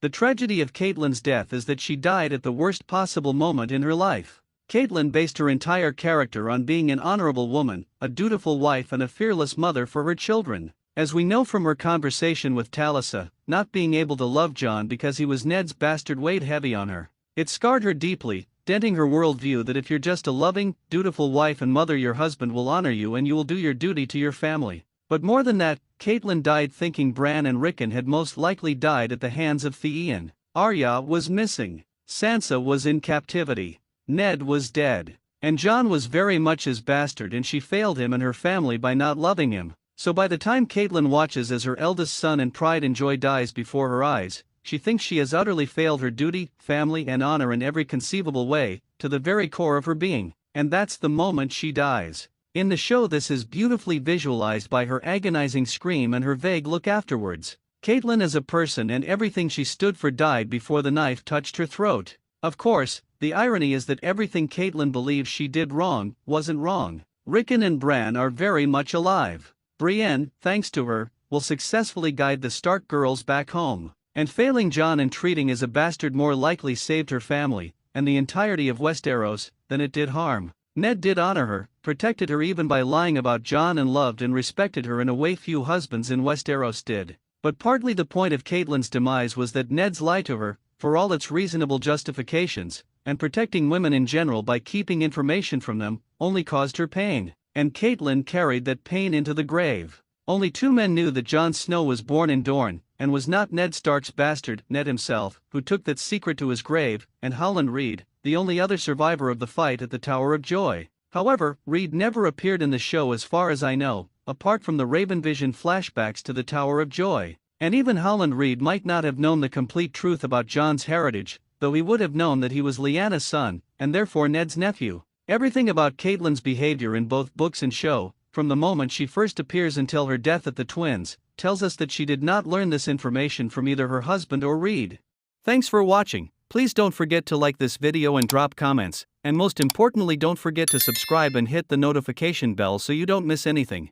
The tragedy of Catelyn's death is that she died at the worst possible moment in her life. Catelyn based her entire character on being an honorable woman, a dutiful wife and a fearless mother for her children. As we know from her conversation with Talisa, not being able to love Jon because he was Ned's bastard weighed heavy on her. It scarred her deeply, denting her worldview that if you're just a loving, dutiful wife and mother, your husband will honor you and you will do your duty to your family. But more than that, Catelyn died thinking Bran and Rickon had most likely died at the hands of Theon. Arya was missing. Sansa was in captivity. Ned was dead. And Jon was very much his bastard, and she failed him and her family by not loving him. So by the time Catelyn watches as her eldest son and pride and joy dies before her eyes, she thinks she has utterly failed her duty, family and honor in every conceivable way, to the very core of her being. And that's the moment she dies. In the show this is beautifully visualized by her agonizing scream and her vague look afterwards. Catelyn as a person and everything she stood for died before the knife touched her throat. Of course, the irony is that everything Catelyn believes she did wrong, wasn't wrong. Rickon and Bran are very much alive. Brienne, thanks to her, will successfully guide the Stark girls back home. And failing Jon and treating as a bastard more likely saved her family, and the entirety of Westeros, than it did harm. Ned did honor her, protected her even by lying about Jon, and loved and respected her in a way few husbands in Westeros did. But partly the point of Catelyn's demise was that Ned's lie to her, for all its reasonable justifications, and protecting women in general by keeping information from them, only caused her pain. And Catelyn carried that pain into the grave. Only two men knew that Jon Snow was born in Dorne, and was not Ned Stark's bastard, Ned himself, who took that secret to his grave, and Howland Reed, the only other survivor of the fight at the Tower of Joy. However, Reed never appeared in the show as far as I know, apart from the Raven Vision flashbacks to the Tower of Joy. And even Howland Reed might not have known the complete truth about Jon's heritage, though he would have known that he was Lyanna's son, and therefore Ned's nephew. Everything about Catelyn's behavior in both books and show, from the moment she first appears until her death at the Twins, tells us that she did not learn this information from either her husband or Reed. Thanks for watching. Please don't forget to like this video and drop comments, and most importantly don't forget to subscribe and hit the notification bell so you don't miss anything.